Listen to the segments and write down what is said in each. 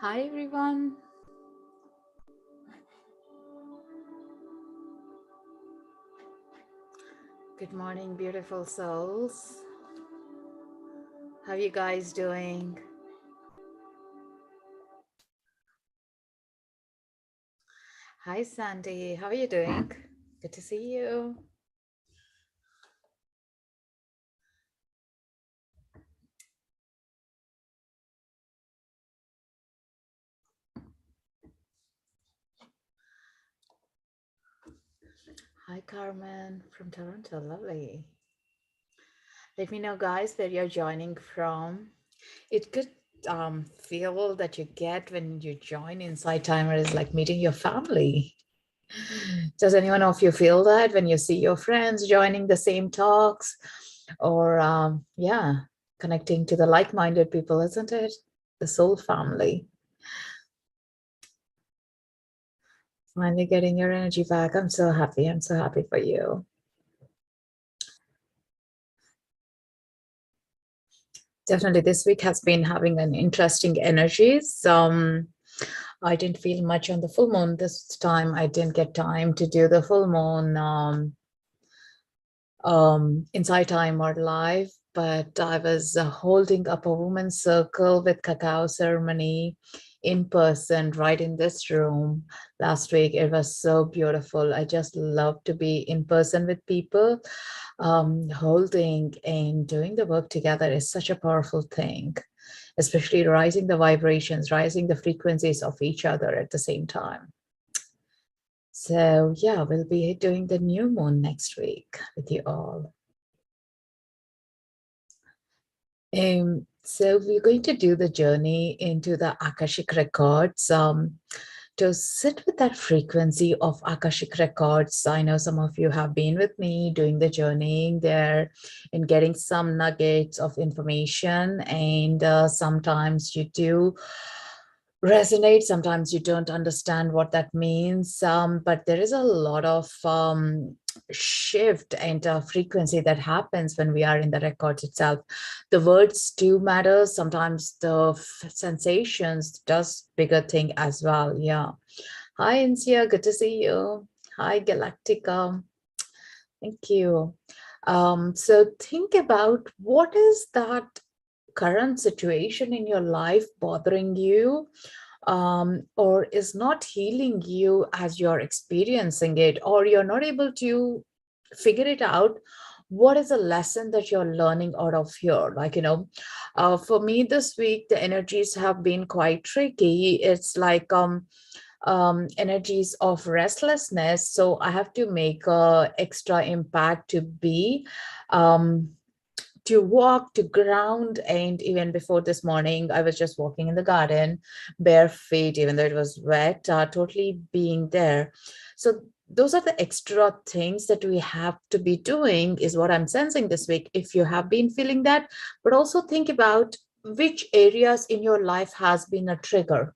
Hi everyone. Good morning, beautiful souls. How you guys doing? Hi Sandy, how are you doing? Good to see you. Hi Carmen from Toronto, lovely. Let me know guys where you're joining from. It could feel that you get when you join Inside Timer is like meeting your family. Does anyone of you feel that when you see your friends joining the same talks or, yeah, connecting to the like minded people, isn't it? The soul family. Finally getting your energy back. I'm so happy. I'm so happy for you. Definitely, this week has been having an interesting energies. I didn't feel much on the full moon this time. I didn't get time to do the full moon inside time or live, but I was holding up a women's circle with cacao ceremony in person right in this room last week. It was so beautiful. I just love to be in person with people. Holding and doing the work together is such a powerful thing, especially rising the vibrations, rising the frequencies of each other at the same time. So yeah, we'll be doing the new moon next week with you all. So we're going to do the journey into the Akashic Records. To sit with that frequency of Akashic Records. I know some of you have been with me doing the journeying there and getting some nuggets of information. And sometimes you do resonate, sometimes you don't understand what that means, but there is a lot of shift and frequency that happens when we are in the records itself. The words do matter, sometimes the sensations does bigger thing as well. Yeah. Hi Insia, good to see you. Hi Galactica, thank you. So think about, what is that current situation in your life bothering you, or is not healing you as you're experiencing it, or you're not able to figure it out? What is a lesson that you're learning out of here? Like, for me this week, the energies have been quite tricky. It's like energies of restlessness. So I have to make a extra impact to be to walk, to ground. And even before this morning, I was just walking in the garden, bare feet, even though it was wet, totally being there. So those are the extra things that we have to be doing, is what I'm sensing this week. If you have been feeling that, but also think about which areas in your life has been a trigger.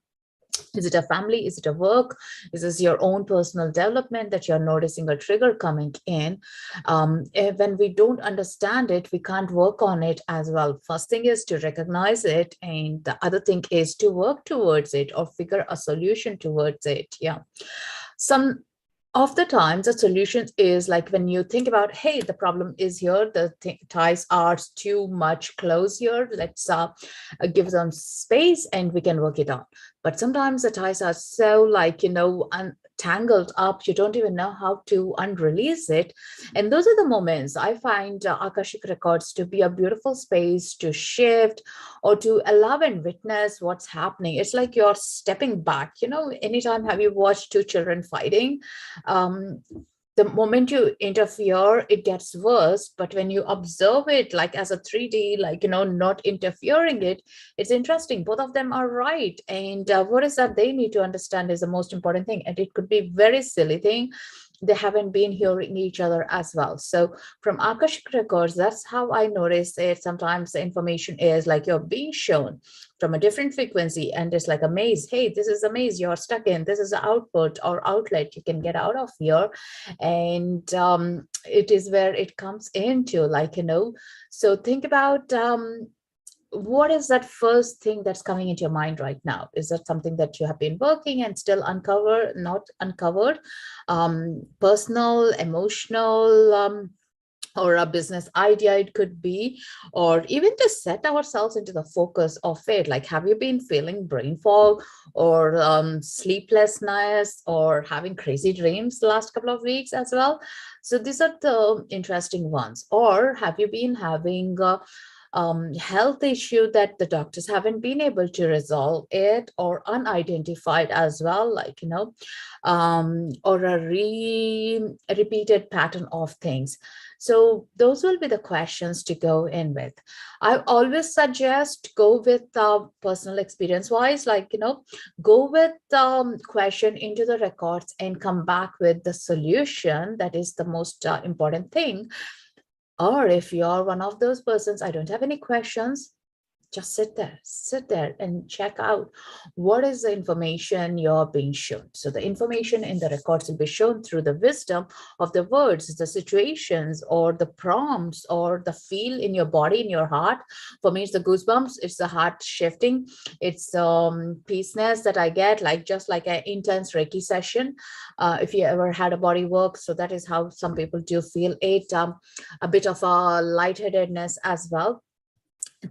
Is it a family? Is it a work? Is this your own personal development that you're noticing a trigger coming in? When we don't understand it, we can't work on it as well. First thing is to recognize it, and the other thing is to work towards it or figure a solution towards it. Yeah. Some of the times the solution is like when you think about, hey, the problem is here, the ties are too much close here, let's give them space and we can work it out. But sometimes the ties are so, like, tangled up, you don't even know how to unrelease it. And those are the moments I find Akashic Records to be a beautiful space to shift or to allow and witness what's happening. It's like you're stepping back. Anytime have you watched two children fighting? um, the moment you interfere, it gets worse. But when you observe it like as a 3D, like, not interfering it, it's interesting. Both of them are right. And what is that they need to understand is the most important thing. And it could be very silly thing. They haven't been hearing each other as well. So from Akashic Records, that's how I notice it. Sometimes the information is like you're being shown from a different frequency, and it's like a maze. Hey, this is a maze you're stuck in. This is the output or outlet you can get out of here. And it is where it comes into, like, so think about what is that first thing that's coming into your mind right now? Is that something that you have been working and still not uncovered? Personal, emotional, or a business idea it could be, or even to set ourselves into the focus of it. Like, have you been feeling brain fog or sleeplessness or having crazy dreams the last couple of weeks as well? So these are the interesting ones. Or have you been having health issue that the doctors haven't been able to resolve it, or unidentified as well, like, or a repeated pattern of things? So those will be the questions to go in with. I always suggest go with personal experience wise, like, go with question into the records and come back with the solution. That is the most important thing. Or if you're one of those persons, I don't have any questions, just sit there and check out what is the information you're being shown. So the information in the records will be shown through the wisdom of the words, the situations, or the prompts, or the feel in your body, in your heart. For me, it's the goosebumps, it's the heart shifting, it's peaceness that I get, like just like an intense Reiki session. If you ever had a body work, so that is how some people do feel it, a bit of a lightheadedness as well.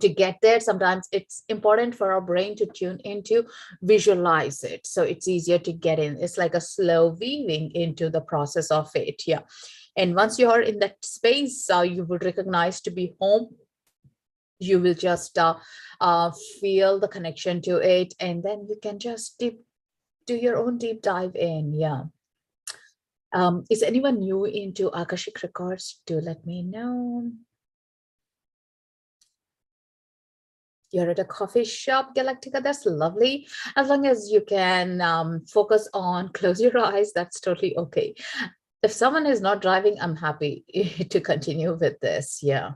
To get there, sometimes it's important for our brain to tune into, visualize it, so it's easier to get in. It's like a slow weaving into the process of it. Yeah. And once you are in that space, you will recognize to be home. You will just feel the connection to it, and then you can just do your own deep dive in. Yeah. Is anyone new into Akashic Records? Do let me know. You're at a coffee shop, Galactica. That's lovely. As long as you can focus on, close your eyes, that's totally okay. If someone is not driving, I'm happy to continue with this. Yeah.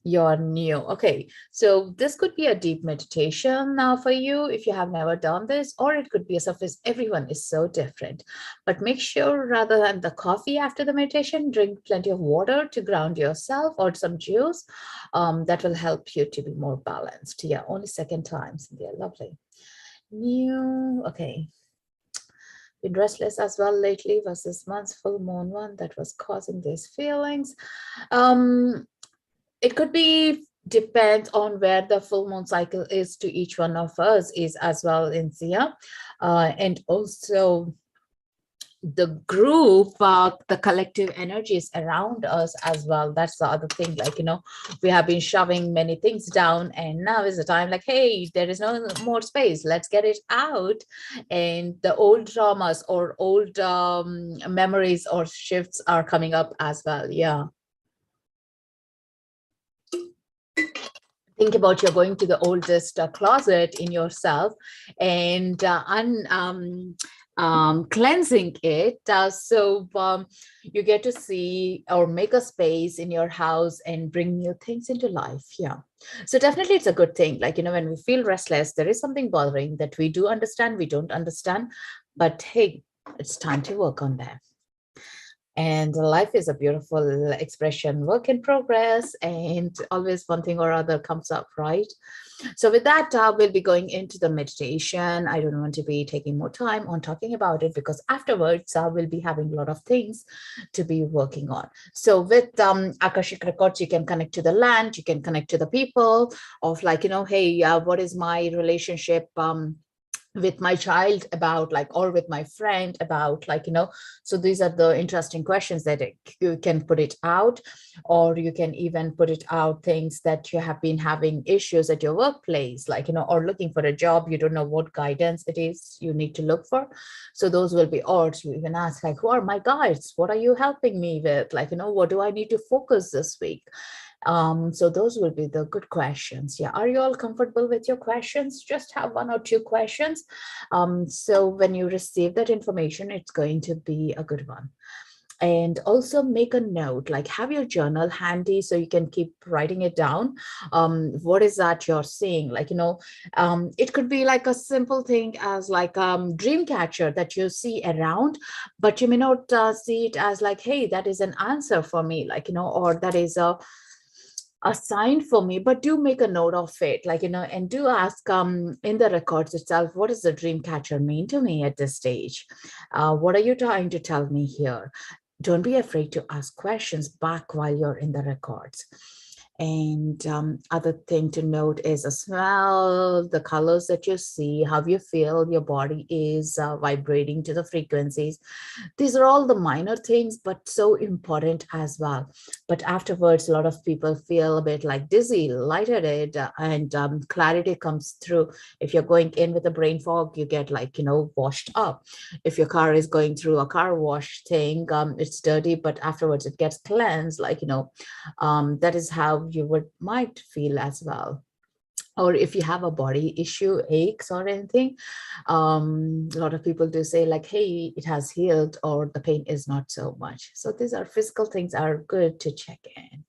You're new. Okay, so this could be a deep meditation now for you if you have never done this, or it could be a surface. Everyone is so different, but make sure rather than the coffee after the meditation, drink plenty of water to ground yourself, or some juice. That will help you to be more balanced. Yeah, only second time. Cynthia, lovely. New. Okay. Been restless as well lately. Was this month's full moon one that was causing these feelings? It could be, depends on where the full moon cycle is to each one of us is as well in Sia. And also the group, the collective energies around us as well. That's the other thing, like, we have been shoving many things down, and now is the time, like, hey, there is no more space, let's get it out. And the old traumas or old memories or shifts are coming up as well. Yeah. Think about, you're going to the oldest closet in yourself and cleansing it. So you get to see or make a space in your house and bring new things into life. Yeah. So definitely it's a good thing. Like, when we feel restless, there is something bothering that we do understand, we don't understand, but hey, it's time to work on that. And life is a beautiful expression, work in progress, and always one thing or other comes up, right? So with that, we'll be going into the meditation. I don't want to be taking more time on talking about it, because afterwards we'll be having a lot of things to be working on. So with Akashic Records, you can connect to the land, you can connect to the people of, like, hey, what is my relationship with my child about, like, or with my friend about, like, so these are the interesting questions that you can put it out. Or you can even put it out things that you have been having issues at your workplace, like, or looking for a job, you don't know what guidance it is you need to look for. So those will be, or you even ask, like, who are my guides, what are you helping me with, like, what do I need to focus this week? So those will be the good questions. Yeah. Are you all comfortable with your questions? Just have one or two questions. So when you receive that information, it's going to be a good one. And also make a note, like have your journal handy so you can keep writing it down. What is that you're seeing? Like, it could be like a simple thing as like dream catcher that you see around, but you may not see it as like, hey, that is an answer for me, like, or that is a a sign for me, but do make a note of it, like, and do ask in the records itself, what does the dream catcher mean to me at this stage? What are you trying to tell me here? Don't be afraid to ask questions back while you're in the records. And other thing to note is the smell, the colors that you see, how you feel your body is vibrating to the frequencies. These are all the minor things, but so important as well. But afterwards, a lot of people feel a bit like dizzy, lightheaded, and clarity comes through. If you're going in with a brain fog, you get like, washed up. If your car is going through a car wash thing, it's dirty, but afterwards it gets cleansed, like, that is how you might feel as well. Or if you have a body issue, aches or anything, a lot of people do say like, hey, it has healed, or the pain is not so much. So these are physical things are good to check in.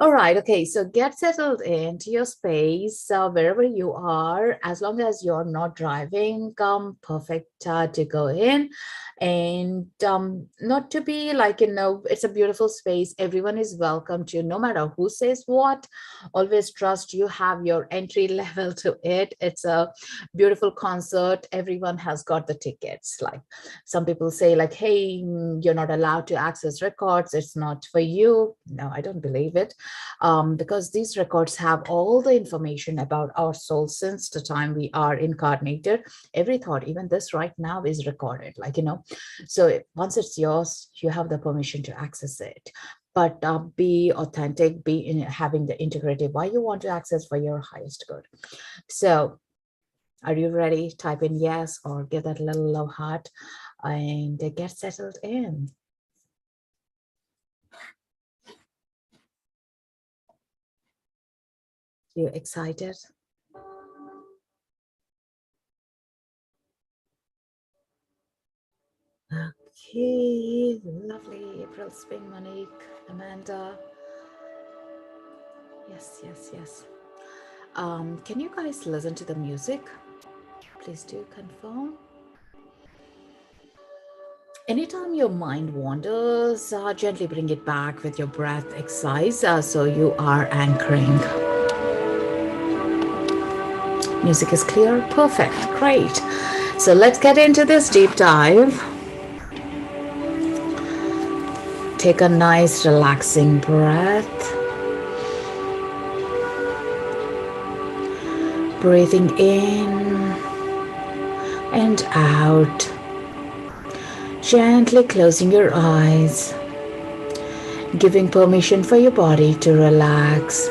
All right. Okay. So get settled into your space, wherever you are, as long as you're not driving, perfect to go in. And not to be like, it's a beautiful space. Everyone is welcome to, no matter who says what. Always trust you have your entry level to it. It's a beautiful concert. Everyone has got the tickets. Like some people say like, hey, you're not allowed to access records. It's not for you. No, I don't believe it. Because these records have all the information about our soul since the time we are incarnated. Every thought, even this right now, is recorded, like, so once it's yours, you have the permission to access it. But be authentic, be in having the integrity why you want to access for your highest good. So are you ready? Type in yes or give that little love heart and get settled in. You excited? Okay, lovely. April, Spring, Monique, Amanda. Yes, yes, yes. Can you guys listen to the music? Please do confirm. Anytime your mind wanders, gently bring it back with your breath exercise, so you are anchoring. Music is clear? Perfect, great. So let's get into this deep dive. Take a nice relaxing breath. Breathing in and out. Gently closing your eyes. Giving permission for your body to relax.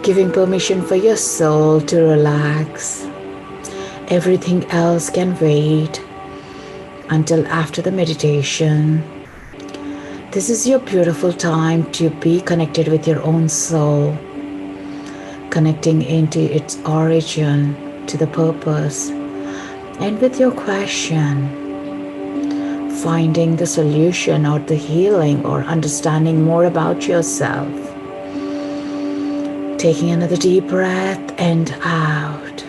Giving permission for your soul to relax. Everything else can wait until after the meditation. This is your beautiful time to be connected with your own soul, connecting into its origin, to the purpose, and with your question, finding the solution or the healing or understanding more about yourself. Taking another deep breath and out.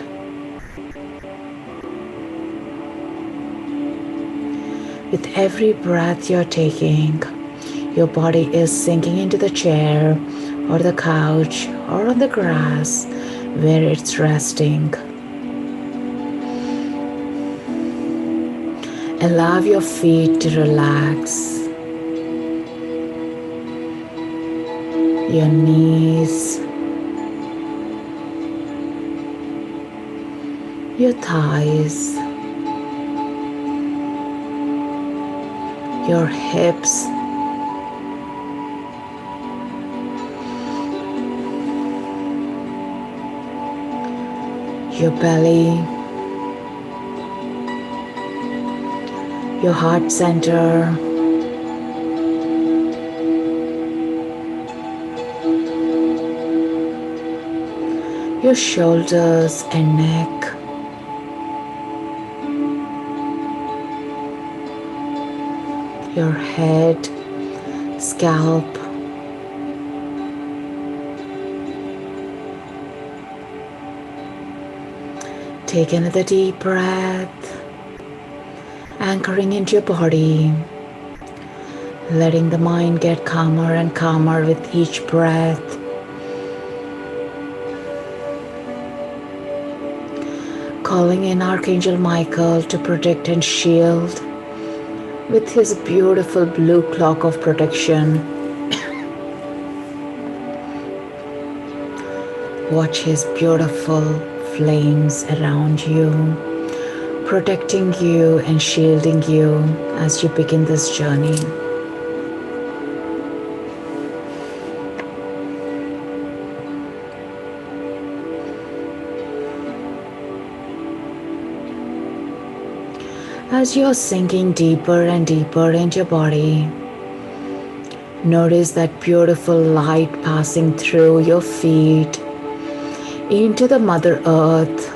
With every breath you're taking, your body is sinking into the chair or the couch or on the grass where it's resting. Allow your feet to relax. Your knees, your thighs, your hips, your belly, your heart center, your shoulders and neck, your head, scalp, take another deep breath, anchoring into your body, letting the mind get calmer and calmer with each breath. Calling in Archangel Michael to protect and shield with his beautiful blue cloak of protection. Watch his beautiful flames around you, protecting you and shielding you as you begin this journey. As you're sinking deeper and deeper into your body, notice that beautiful light passing through your feet into the Mother Earth,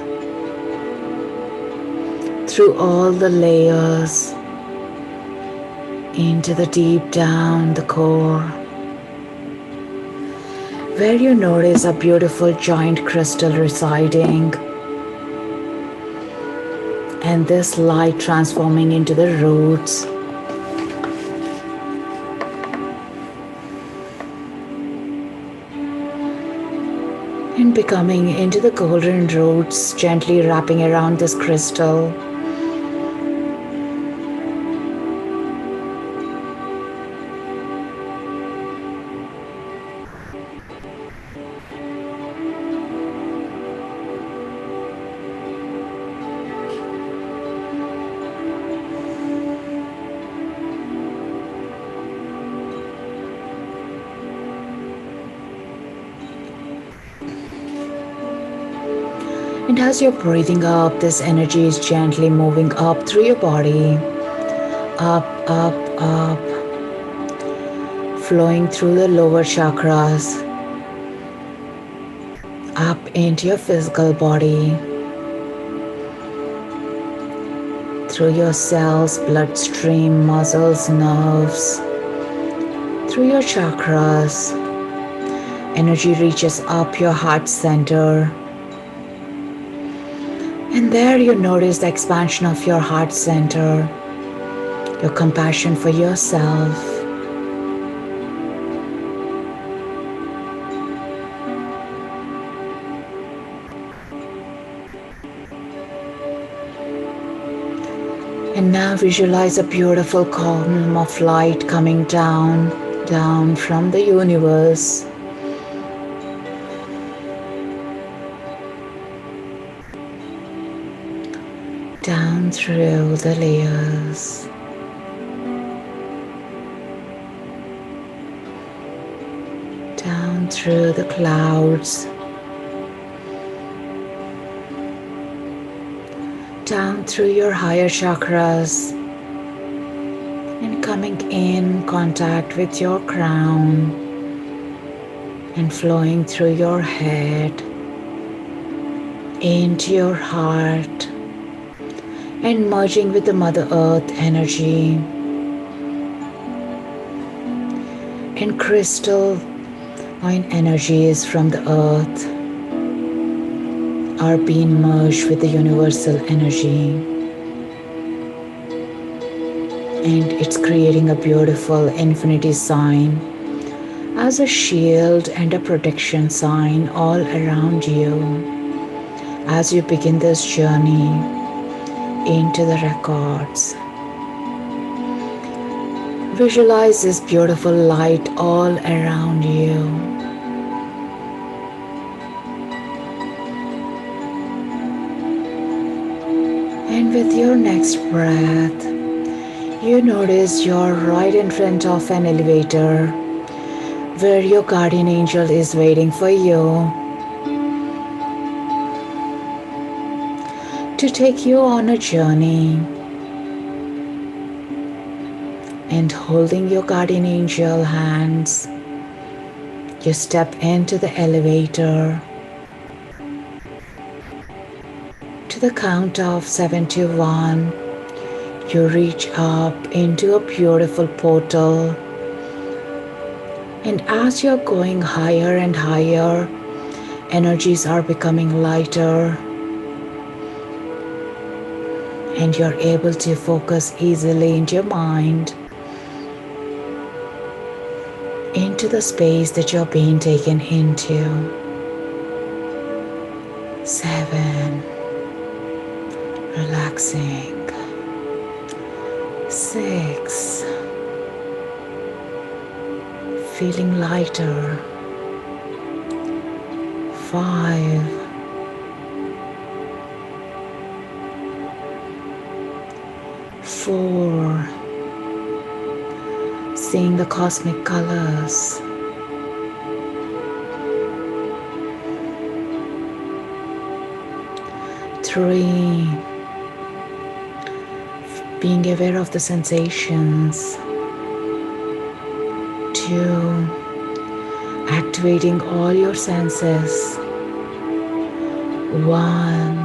through all the layers, into the deep down the core, where you notice a beautiful giant crystal residing, and this light transforming into the roots, and becoming into the golden roots, gently wrapping around this crystal. And as you're breathing up, this energy is gently moving up through your body, up, up, up, flowing through the lower chakras, up into your physical body, through your cells, bloodstream, muscles, nerves, through your chakras. Energy reaches up your heart center. And there you notice the expansion of your heart center, your compassion for yourself. And now visualize a beautiful column of light coming down, down from the universe. Down through the layers, down through the clouds, down through your higher chakras, and coming in contact with your crown, and flowing through your head, into your heart, and merging with the Mother Earth energy, and crystalline energies from the earth are being merged with the universal energy, and it's creating a beautiful infinity sign as a shield and a protection sign all around you as you begin this journey into the records. Visualize this beautiful light all around you. And with your next breath, you notice you're right in front of an elevator where your guardian angel is waiting for you to take you on a journey, and holding your guardian angel hands, you step into the elevator. To the count of 7 to 1, you reach up into a beautiful portal, and as you're going higher and higher, energies are becoming lighter, and you're able to focus easily into your mind into the space that you're being taken into. 7. Relaxing. 6. Feeling lighter. 5. 4. Seeing the cosmic colors. 3. Being aware of the sensations. 2. Activating all your senses. 1.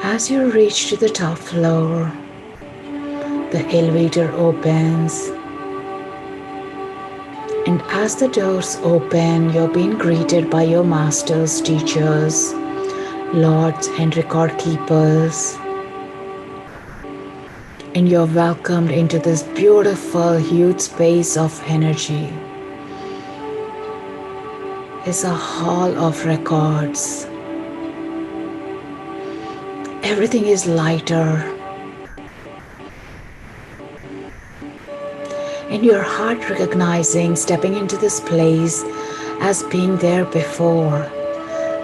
As you reach to the top floor, the elevator opens, and as the doors open, you're being greeted by your masters, teachers, lords, and record keepers. And you're welcomed into this beautiful, huge space of energy. It's a hall of records. Everything is lighter. And your heart recognizing stepping into this place as being there before.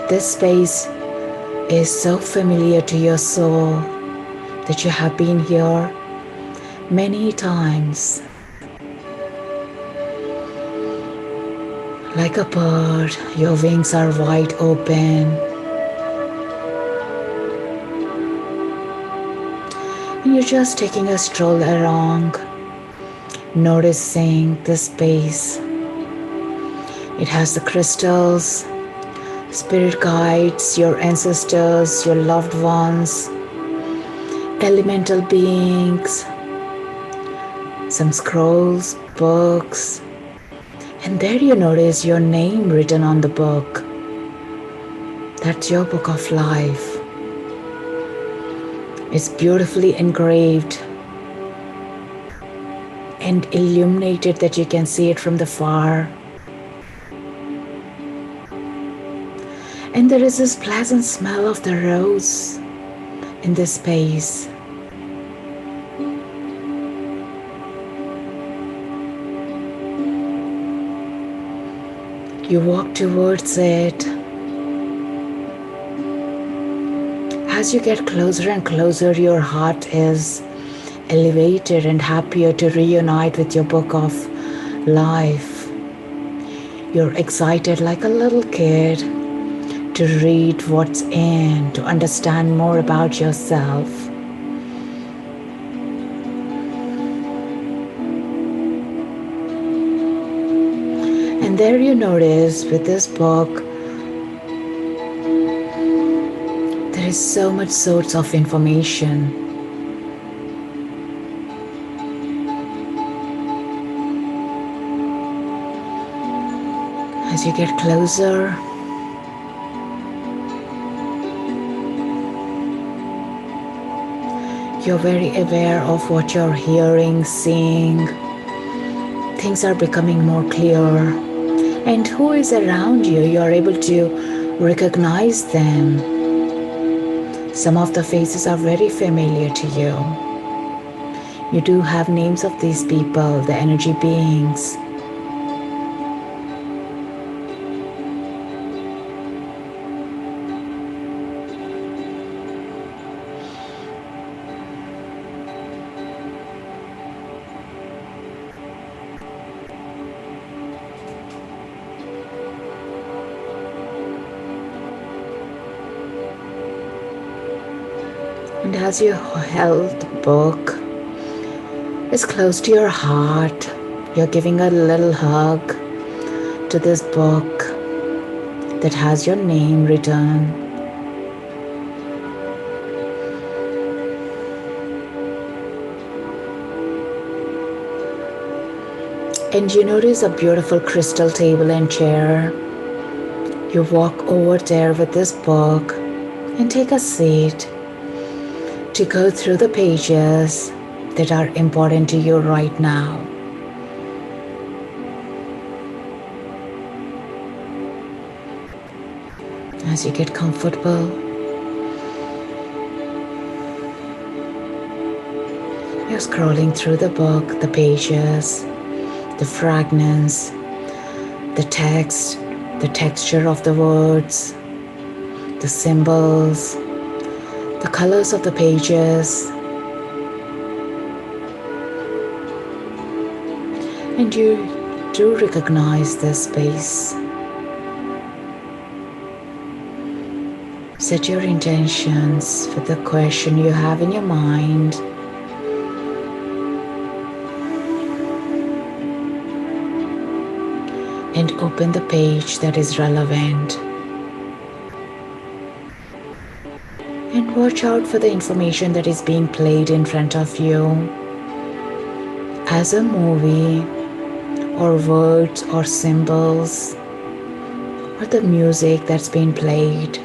This space is so familiar to your soul that you have been here many times. Like a bird, your wings are wide open. And you're just taking a stroll around, noticing the space. It has the crystals, spirit guides, your ancestors, your loved ones, elemental beings, some scrolls, books, and there you notice your name written on the book. That's your book of life. It's beautifully engraved and illuminated that you can see it from the far. And there is this pleasant smell of the rose in this space. You walk towards it. As you get closer and closer, your heart is elevated and happier to reunite with your book of life. You're excited like a little kid to read what's in, to understand more about yourself. And there you notice with this book, there is so much source of information. As you get closer, you're very aware of what you're hearing, seeing. Things are becoming more clear. And who is around you, you're able to recognize them. Some of the faces are very familiar to you. You do have names of these people, the energy beings. And as you held the book, it's close to your heart. You're giving a little hug to this book that has your name written. And you notice a beautiful crystal table and chair. You walk over there with this book and take a seat to go through the pages that are important to you right now. As you get comfortable, you're scrolling through the book, the pages, the fragments, the text, the texture of the words, the symbols, the colors of the pages, and you do recognize this space. Set your intentions for the question you have in your mind. And open the page that is relevant. And watch out for the information that is being played in front of you as a movie, or words or symbols, or the music that's being played.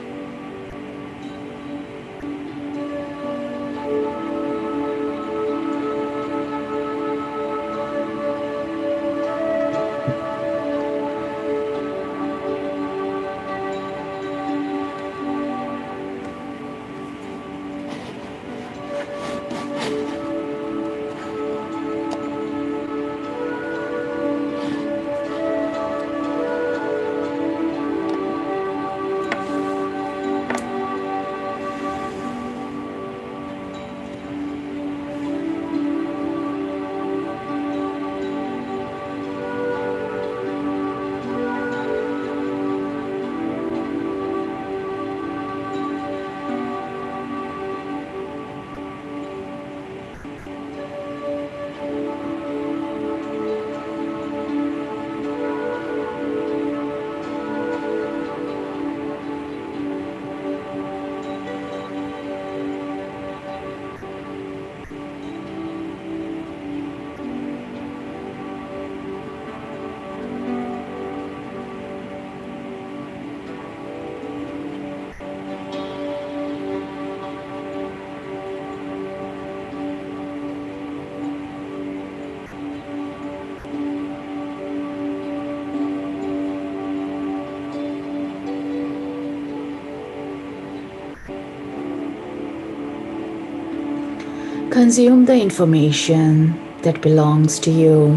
Consume the information that belongs to you.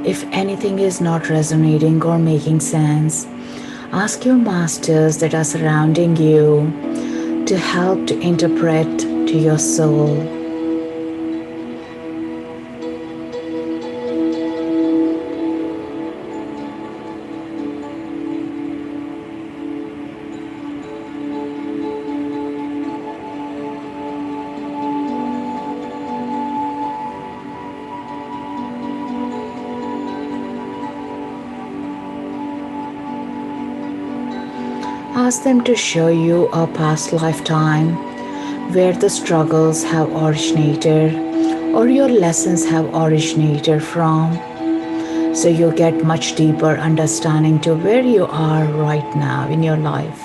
If anything is not resonating or making sense, ask your masters that are surrounding you to help to interpret to your soul. Ask them to show you a past lifetime where the struggles have originated or your lessons have originated from, so you get much deeper understanding to where you are right now in your life.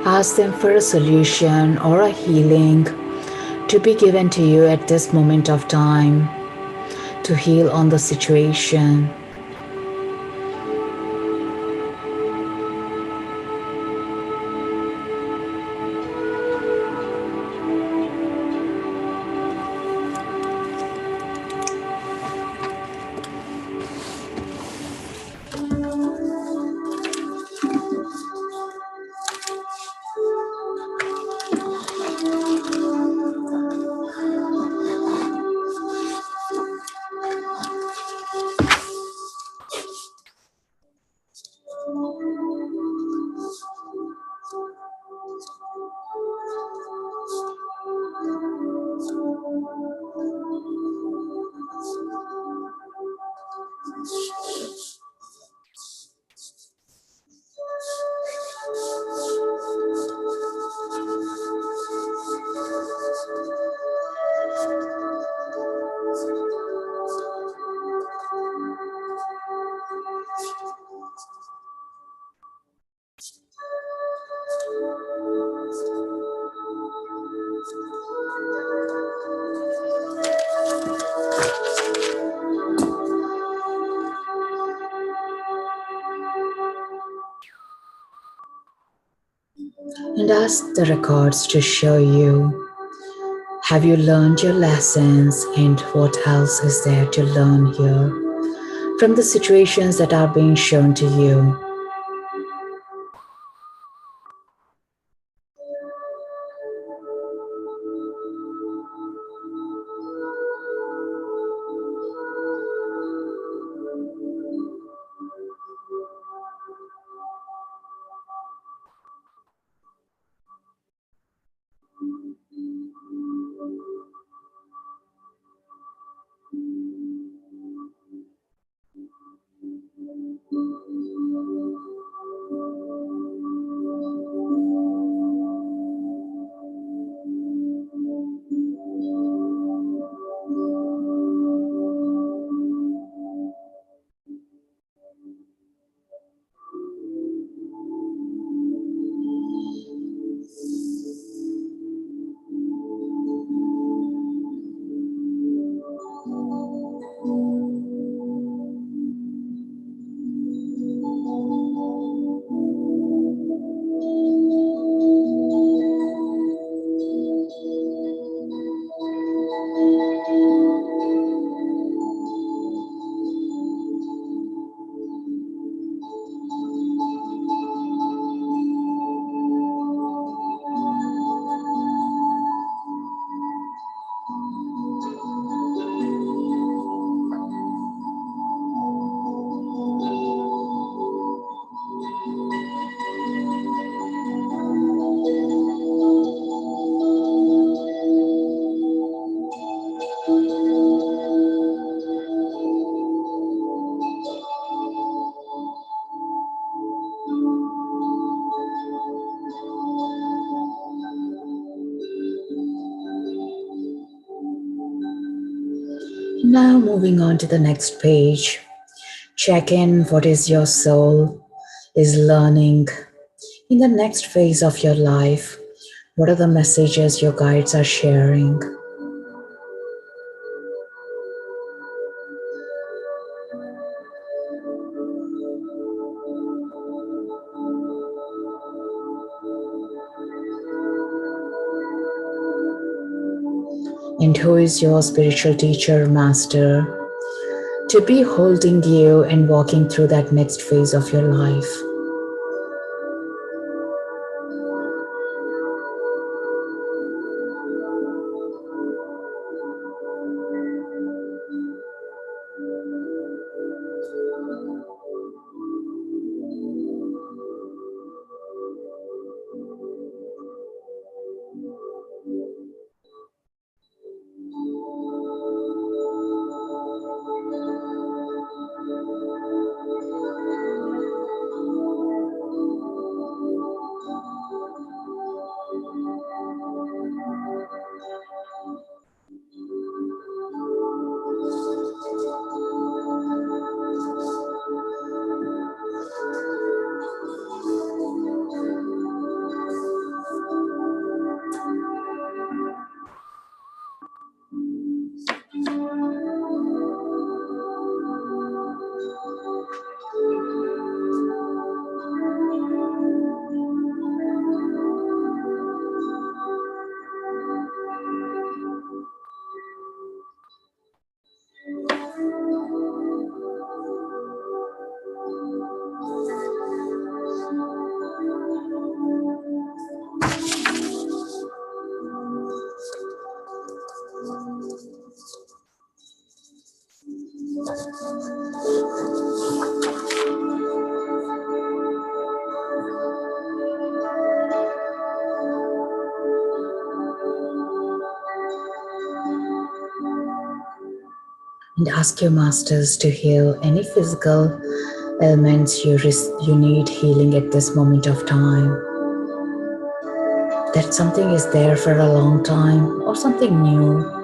Ask them for a solution or a healing to be given to you at this moment of time to heal on the situation. And ask the records to show you, have you learned your lessons and what else is there to learn here from the situations that are being shown to you. Now, moving on to the next page, check in what is your soul is learning in the next phase of your life. What are the messages your guides are sharing? And who is your spiritual teacher, master, to be holding you and walking through that next phase of your life? And ask your masters to heal any physical ailments you need healing at this moment of time. That something is there for a long time or something new.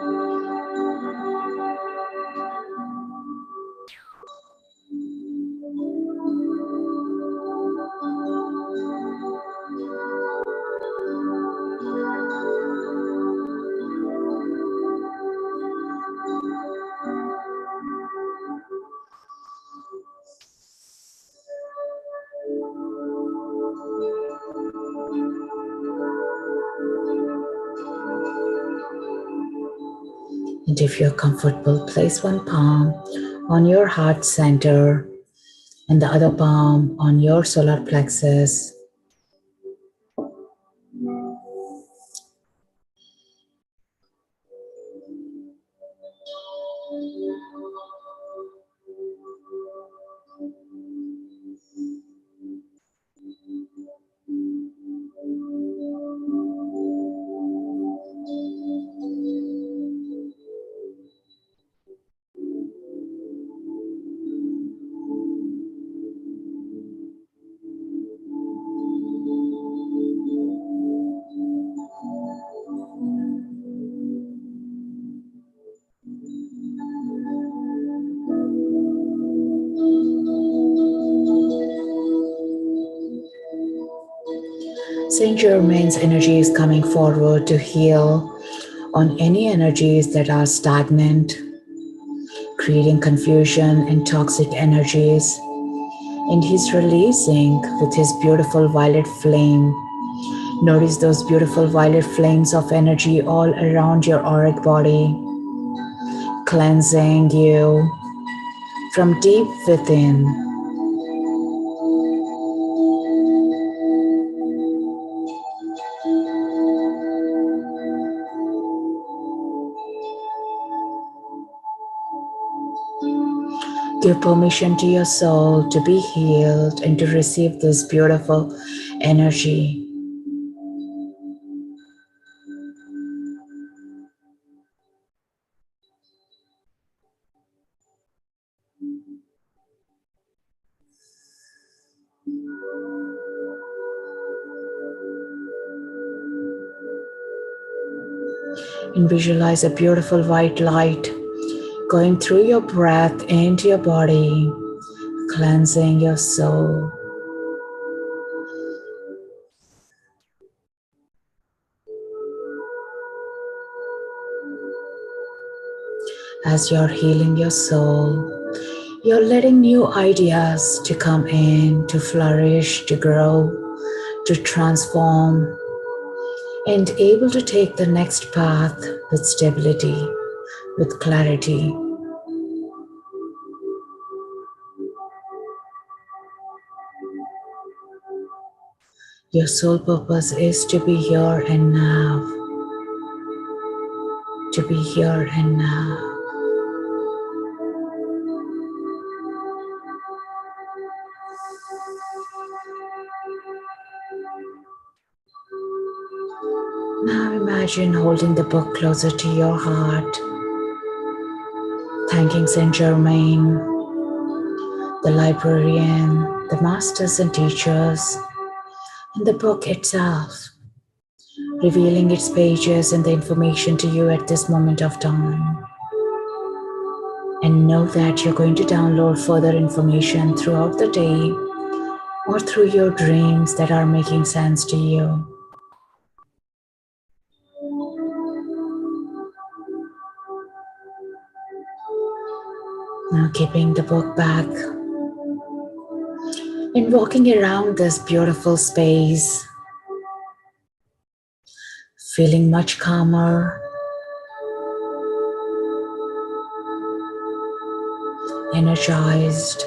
And if you're comfortable, place one palm on your heart center and the other palm on your solar plexus. Saint Germain's energy is coming forward to heal on any energies that are stagnant, creating confusion and toxic energies. And he's releasing with his beautiful violet flame. Notice those beautiful violet flames of energy all around your auric body, cleansing you from deep within. Give permission to your soul to be healed and to receive this beautiful energy. And visualize a beautiful white light going through your breath into your body, cleansing your soul. As you're healing your soul, you're letting new ideas to come in, to flourish, to grow, to transform, and able to take the next path with stability, with clarity. Your soul purpose is to be here and now, to be here and now. Now imagine holding the book closer to your heart, thanking Saint Germain, the librarian, the masters and teachers, and the book itself, revealing its pages and the information to you at this moment of time. And know that you're going to download further information throughout the day or through your dreams that are making sense to you. Now keeping the book back and walking around this beautiful space, feeling much calmer, energized,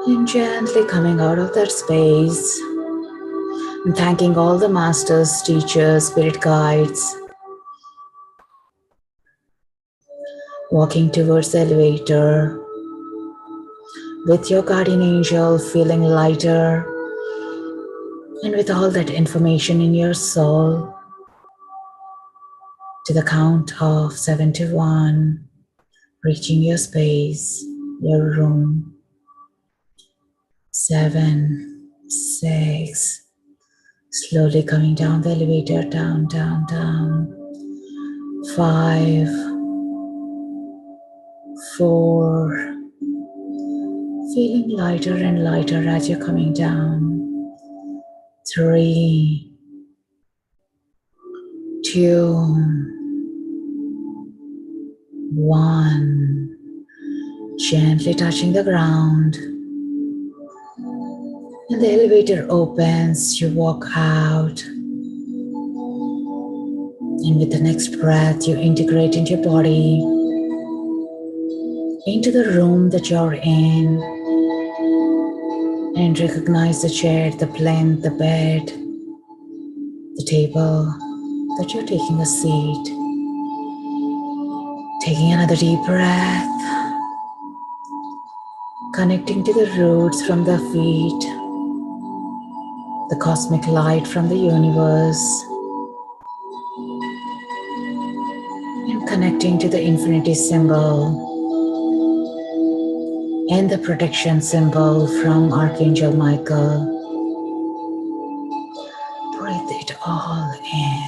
and gently coming out of that space and thanking all the masters, teachers, spirit guides, walking towards the elevator with your guardian angel, feeling lighter and with all that information in your soul, to the count of 7 to 1, reaching your space, your room. 7, 6, slowly coming down the elevator, down, down, down. 5, 4, feeling lighter and lighter as you're coming down. 3, 2, 1. Gently touching the ground. And the elevator opens, you walk out. And with the next breath, you integrate into your body, into the room that you're in, and recognize the chair, the plinth, the bed, the table, that you're taking a seat. Taking another deep breath, connecting to the roots from the feet, the cosmic light from the universe, and connecting to the infinity symbol and the protection symbol from Archangel Michael. Breathe it all in.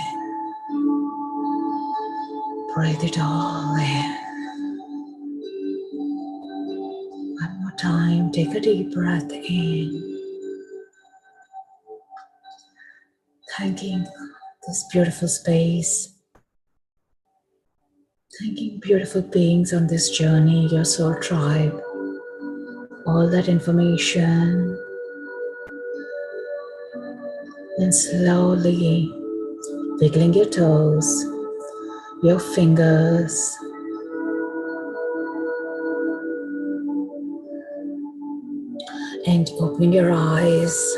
Breathe it all in. One more time, take a deep breath in. Thanking this beautiful space. Thanking beautiful beings on this journey, your soul tribe. All that information. And slowly wiggling your toes, your fingers, and opening your eyes.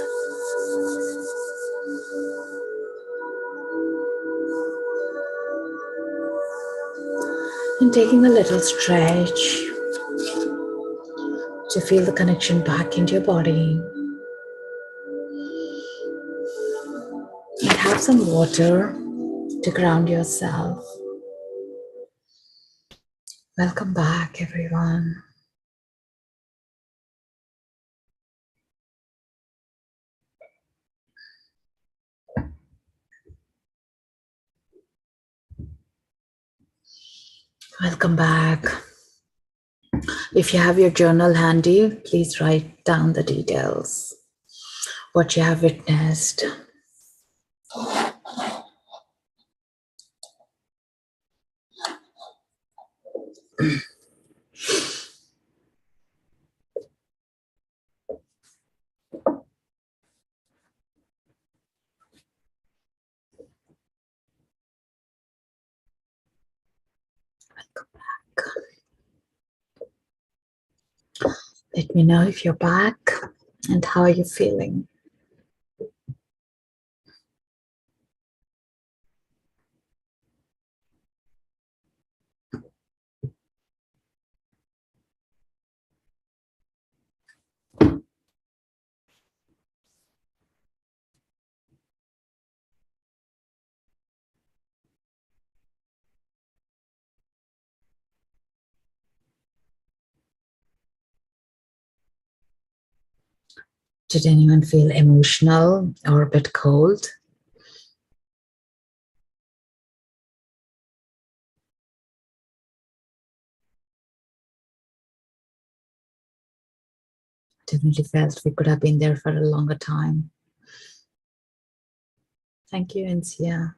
And taking a little stretch to feel the connection back into your body. And have some water to ground yourself. Welcome back, everyone. Welcome back. If you have your journal handy, please write down the details, what you have witnessed. Welcome back. Let me know if you're back and how are you feeling. Did anyone feel emotional or a bit cold? Definitely felt we could have been there for a longer time. Thank you, Insia.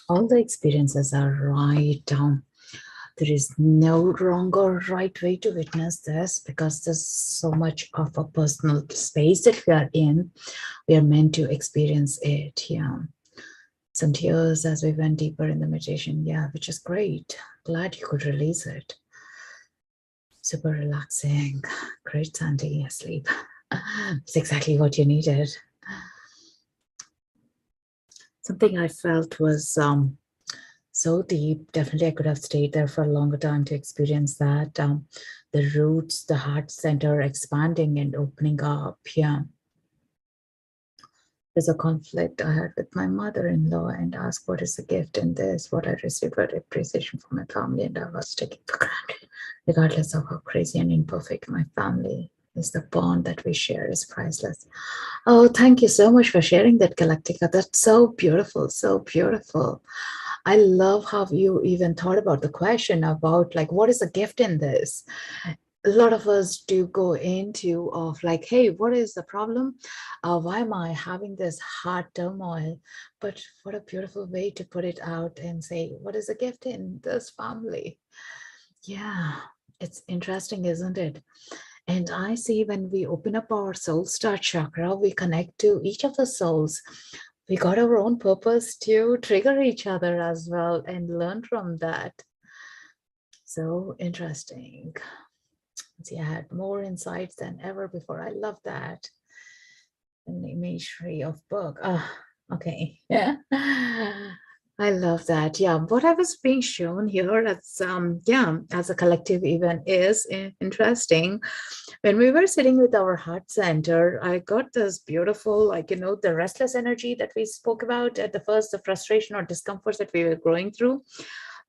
All the experiences are right. There is no wrong or right way to witness this because there's so much of a personal space that we are in. We are meant to experience it. Yeah. Some tears as we went deeper in the meditation. Yeah, which is great. Glad you could release it. Super relaxing. Great, Sandy. Sleep. It's exactly what you needed. Something I felt was so deep. Definitely, I could have stayed there for a longer time to experience that. The roots, the heart center expanding and opening up. Yeah. There's a conflict I had with my mother-in-law and asked what is the gift in this, what I received for appreciation from my family, and I was taking for granted. Regardless of how crazy and imperfect my family is, the bond that we share is priceless. Oh, thank you so much for sharing that, Galactica. That's so beautiful, so beautiful. I love how you even thought about the question about like, what is the gift in this? A lot of us do go into of like, hey, what is the problem? Why am I having this heart turmoil? But what a beautiful way to put it out and say, what is the gift in this family? Yeah, it's interesting, isn't it? And I see when we open up our soul star chakra, we connect to each of the souls. We got our own purpose to trigger each other as well and learn from that. So interesting. See, I had more insights than ever before. I love that. An imagery of book. Okay. Yeah. I love that. Yeah. What I was being shown here as yeah, as a collective event is interesting. When we were sitting with our heart center, I got this beautiful, like, the restless energy that we spoke about at the first, the frustration or discomforts that we were going through.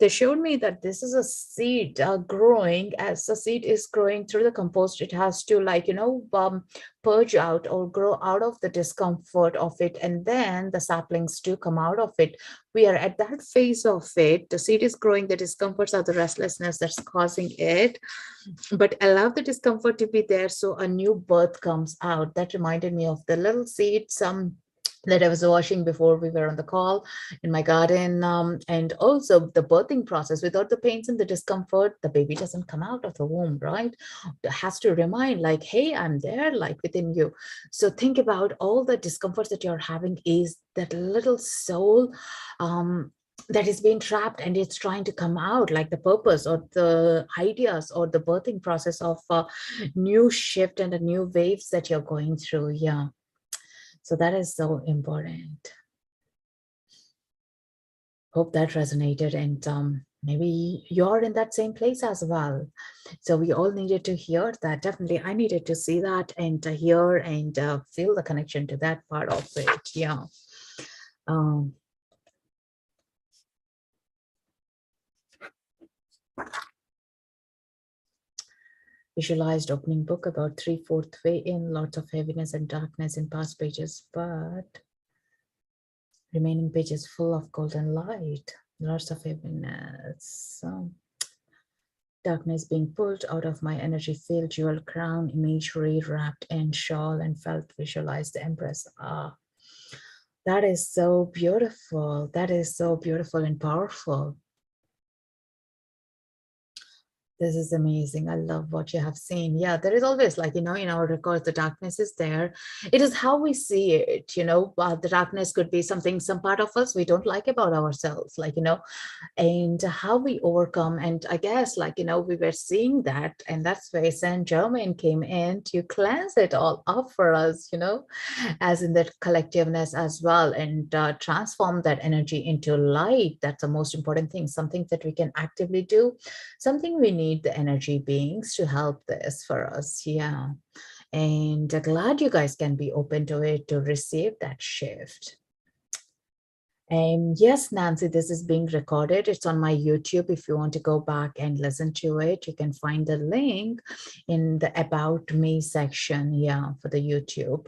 They showed me that this is a seed growing. As the seed is growing through the compost, it has to, like, purge out or grow out of the discomfort of it, and then the saplings do come out of it. We are at that phase of it. The seed is growing, the discomforts are the restlessness that's causing it, but allow the discomfort to be there so a new birth comes out. That reminded me of the little seed, some that I was washing before we were on the call in my garden. And also the birthing process, without the pains and the discomfort, the baby doesn't come out of the womb, right? It has to remind like, hey, I'm there, like within you. So think about all the discomforts that you're having is that little soul that is being trapped and it's trying to come out, like the purpose or the ideas or the birthing process of a new shift and the new waves that you're going through. Yeah. So that is so important. Hope that resonated, and maybe you're in that same place as well. So we all needed to hear that. Definitely, I needed to see that and to hear and feel the connection to that part of it. Yeah. Um, Visualized opening book about 3/4 way in, lots of heaviness and darkness in past pages, but remaining pages full of golden light, lots of heaviness. So, darkness being pulled out of my energy field, jewel crown, imagery wrapped in shawl, and felt visualize the empress. Ah, that is so beautiful. That is so beautiful and powerful. This is amazing. I love what you have seen. Yeah, there is always, like, in our records, the darkness is there. It is how we see it, the darkness could be something, some part of us we don't like about ourselves, like, and how we overcome. And I guess, like, we were seeing that, and that's where Saint Germain came in to cleanse it all up for us, as in that collectiveness as well, and transform that energy into light. That's the most important thing, something that we can actively do, something we need the energy beings to help this for us. Yeah. And glad you guys can be open to it, to receive that shift. And yes, Nancy, this is being recorded. It's on my YouTube. If you want to go back and listen to it, you can find the link in the About Me section, yeah, for the YouTube.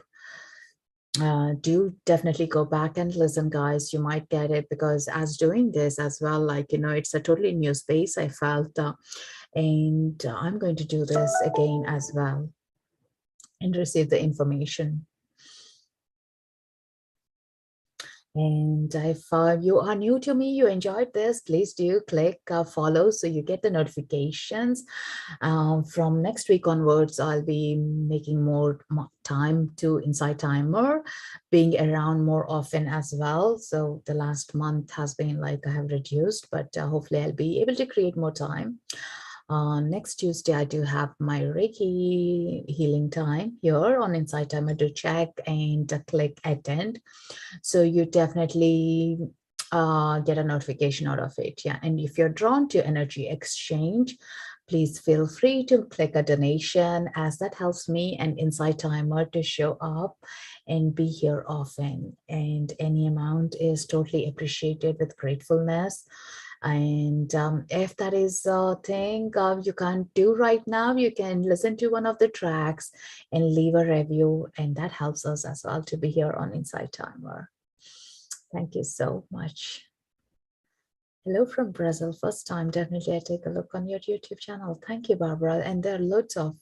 Do definitely go back and listen, guys. You might get it, because as doing this as well, like, it's a totally new space, I felt, and I'm going to do this again as well and receive the information. And if you are new to me, you enjoyed this, please do click follow so you get the notifications. From next week onwards, I'll be making more time to Insighttimer, being around more often as well. So the last month has been like I have reduced, but hopefully I'll be able to create more time. Next Tuesday, I do have my Reiki healing time here on Insighttimer. Do check and click attend. So you definitely get a notification out of it. Yeah. And if you're drawn to energy exchange, Please feel free to click a donation, as that helps me and Insighttimer to show up and be here often. And any amount is totally appreciated with gratefulness. And if that is a thing you can't do right now, you can listen to one of the tracks and leave a review. And that helps us as well to be here on Insighttimer. Thank you so much. Hello from Brazil. First time, definitely I take a look on your YouTube channel. Thank you, Barbara. And there are loads of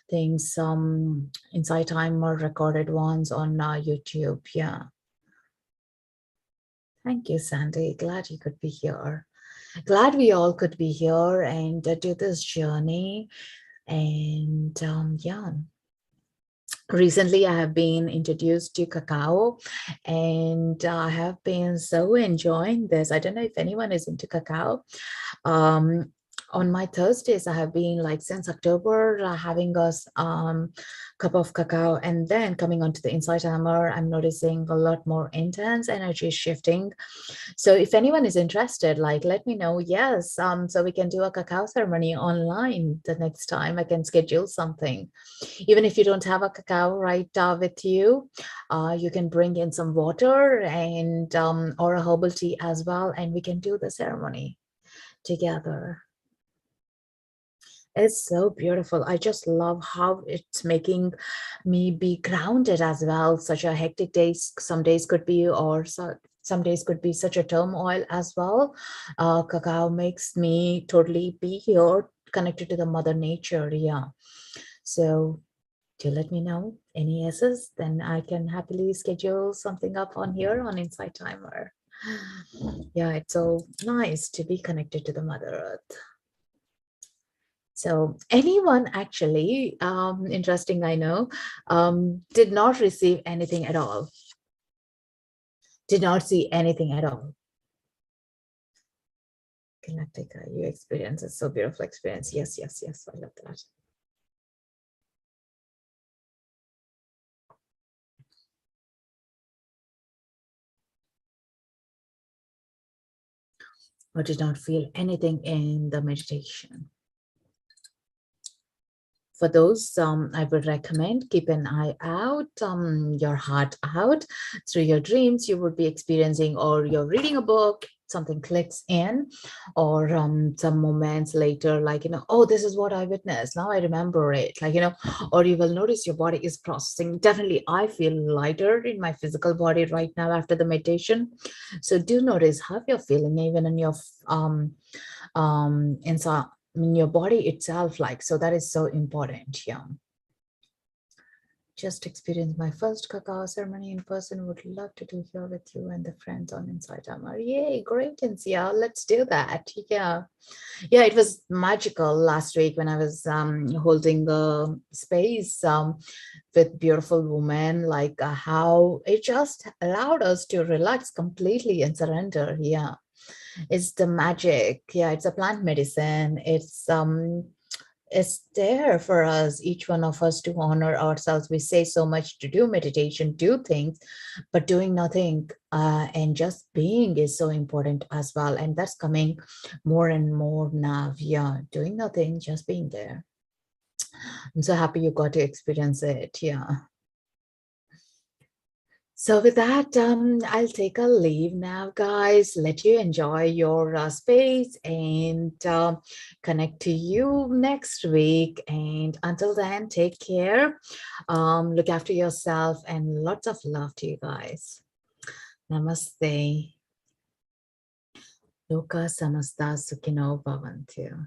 things, Insighttimer recorded ones on YouTube. Yeah. Thank you, Sandy. Glad you could be here. Glad we all could be here and do this journey. And yeah. Recently, I have been introduced to cacao, and I have been so enjoying this. I don't know if anyone is into cacao. On my Thursdays, I have been like since October having a cup of cacao, and then coming onto the Insighttimer, I'm noticing a lot more intense energy shifting. So if anyone is interested, like let me know. Yes, so we can do a cacao ceremony online the next time. I can schedule something. Even if you don't have a cacao right with you, you can bring in some water and or a herbal tea as well, and we can do the ceremony together. It's so beautiful. I just love how it's making me be grounded as well. Such a hectic day, some days could be, or some days could be such a turmoil as well. Cacao makes me totally be here, connected to the mother nature. Yeah. So do let me know any yeses, then I can happily schedule something up on here on Insighttimer. Yeah, it's so nice to be connected to the Mother Earth. So anyone actually, interesting, I know, did not receive anything at all. Did not see anything at all. Galactica, you experience a so beautiful experience. Yes, yes, yes. I love that. Or did not feel anything in the meditation. For those, I would recommend keep an eye out, your heart out. Through your dreams, you would be experiencing, or you're reading a book, something clicks in, or some moments later, like, oh, this is what I witnessed. Now I remember it, like, or you will notice your body is processing. Definitely, I feel lighter in my physical body right now after the meditation. So do notice how you're feeling, even in your inside, in your body itself, like, so that is so important. Yeah, just experienced my first cacao ceremony in person. Would love to do here with you and the friends on Insighttimer. Yay, great. And yeah, let's do that. Yeah, it was magical last week when I was holding the space with beautiful women, like how it just allowed us to relax completely and surrender. Yeah, it's the magic. Yeah, it's a plant medicine. It's there for us, each one of us, to honor ourselves. We say so much to do meditation, do things, but doing nothing and just being is so important as well. And that's coming more and more now. Yeah, doing nothing, just being there. I'm so happy you got to experience it. Yeah. So with that, I'll take a leave now, guys. Let you enjoy your space and connect to you next week. And until then, take care. Look after yourself, and lots of love to you guys. Namaste. Loka samasta sukhino bhavantu.